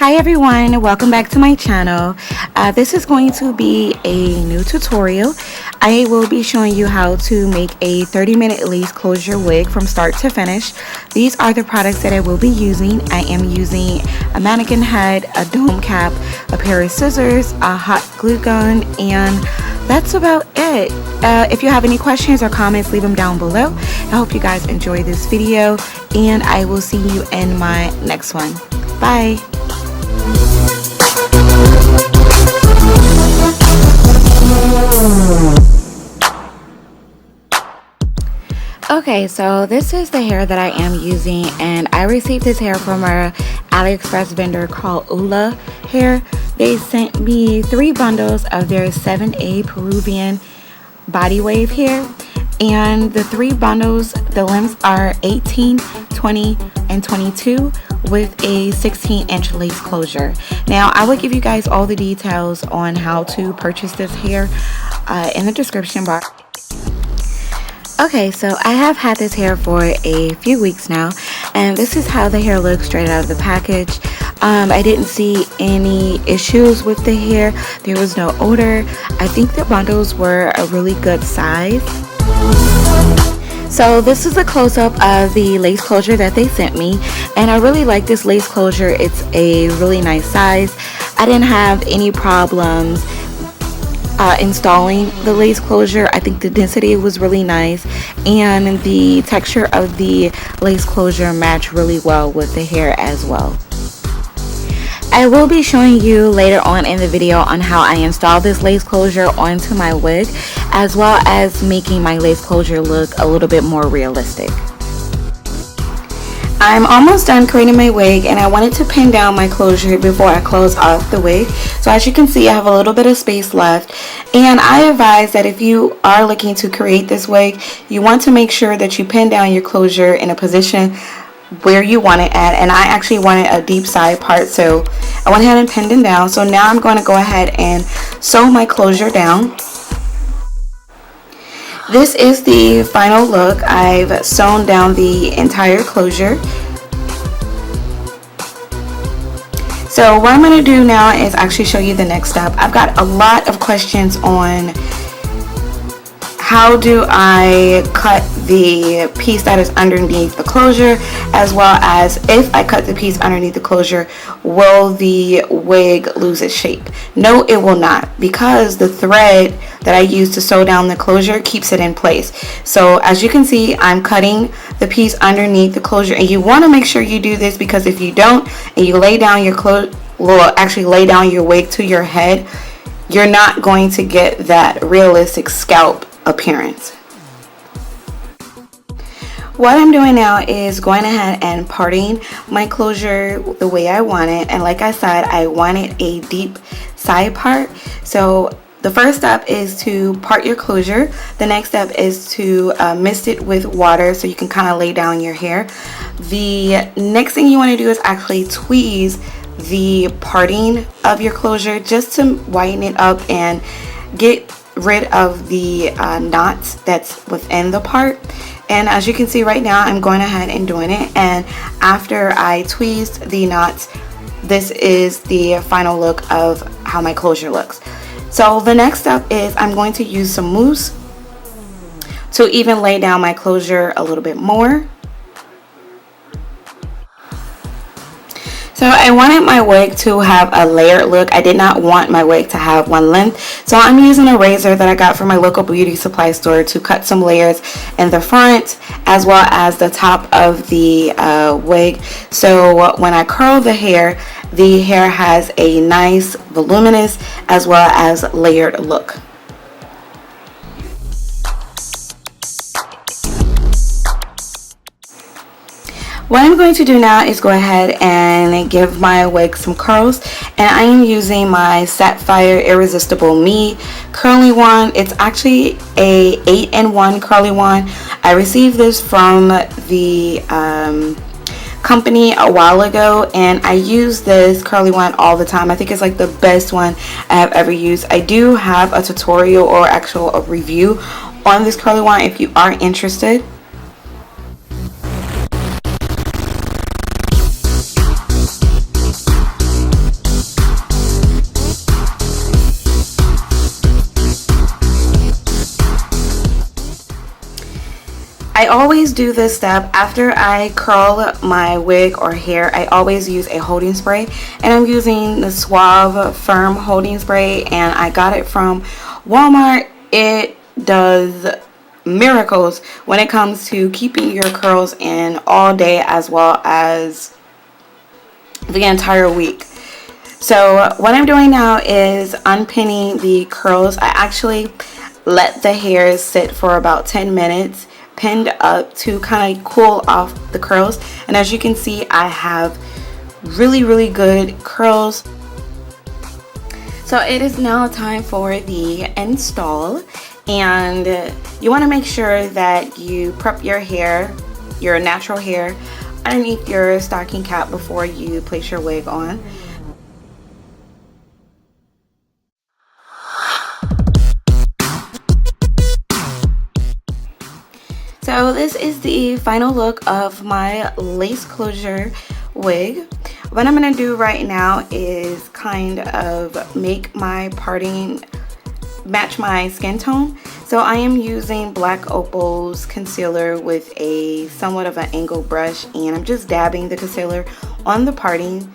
Hi everyone, welcome back to my channel. This is going to be a new tutorial. I will be showing you how to make a 30-minute lace closure wig from start to finish. These are the products that I will be using. I am using a mannequin head, a dome cap, a pair of scissors, a hot glue gun, and that's about it. If you have any questions or comments, leave them down below. I hope you guys enjoy this video, and I will see you in my next one. Bye. Okay, so this is the hair that I am using, and I received this hair from our Aliexpress vendor called Ula Hair. They sent me 3 bundles of their 7A Peruvian Body Wave hair, and the 3 bundles, the lengths are 18, 20, and 22 with a 16-inch lace closure. Now, I will give you guys all the details on how to purchase this hair in the description box. Okay, so I have had this hair for a few weeks now, and this is how the hair looks straight out of the package. I didn't see any issues with the hair. There was no odor. I think the bundles were a really good size. So this is a close-up of the lace closure that they sent me, and I really like this lace closure. It's a really nice size. I didn't have any problems installing the lace closure. I think the density was really nice, and the texture of the lace closure matched really well with the hair as well. I will be showing you later on in the video on how I install this lace closure onto my wig, as well as making my lace closure look a little bit more realistic. I'm almost done creating my wig, and I wanted to pin down my closure before I close off the wig. So as you can see, I have a little bit of space left, and I advise that if you are looking to create this wig, you want to make sure that you pin down your closure in a position where you want it at, and I actually wanted a deep side part, so I went ahead and pinned it down. So now I'm going to go ahead and sew my closure down. This is the final look. I've sewn down the entire closure. So what I'm going to do now is actually show you the next step. I've got a lot of questions on how do I cut the piece that is underneath the closure, as well as if I cut the piece underneath the closure, will the wig lose its shape? No, it will not, because the thread that I use to sew down the closure keeps it in place. So as you can see, I'm cutting the piece underneath the closure, and you want to make sure you do this, because if you don't and you lay down your lay down your wig to your head, you're not going to get that realistic scalp appearance. What I'm doing now is going ahead and parting my closure the way I want it, and like I said, I wanted a deep side part. So the first step is to part your closure. The next step is to mist it with water so you can kind of lay down your hair. The next thing you want to do is actually tweeze the parting of your closure just to whiten it up and get rid of the knots that's within the part. And as you can see right now, I'm going ahead and doing it, and after I tweezed the knots, this is the final look of how my closure looks. So the next step is I'm going to use some mousse to even lay down my closure a little bit more. So I wanted my wig to have a layered look. I did not want my wig to have one length. So I'm using a razor that I got from my local beauty supply store to cut some layers in the front as well as the top of the wig. So when I curl the hair has a nice voluminous as well as layered look. What I'm going to do now is go ahead and give my wig some curls, and I am using my Sapphire Irresistible Me curling wand. It's actually a 8-in-1 curling wand. I received this from the company a while ago, and I use this curly wand all the time. I think it's like the best one I have ever used. I do have a tutorial or actual a review on this curly wand if you are interested. I always do this step after I curl my wig or hair. I always use a holding spray, and I'm using the Suave Firm holding spray, and I got it from Walmart. It does miracles when it comes to keeping your curls in all day as well as the entire week. So what I'm doing now is unpinning the curls. I actually let the hair sit for about 10 minutes pinned up to kind of cool off the curls, and as you can see, I have really good curls. So it is now time for the install, and you want to make sure that you prep your hair, your natural hair, underneath your stocking cap before you place your wig on. So this is the final look of my lace closure wig. What I'm going to do right now is kind of make my parting match my skin tone. So I am using Black Opal's concealer with a somewhat of an angled brush, and I'm just dabbing the concealer on the parting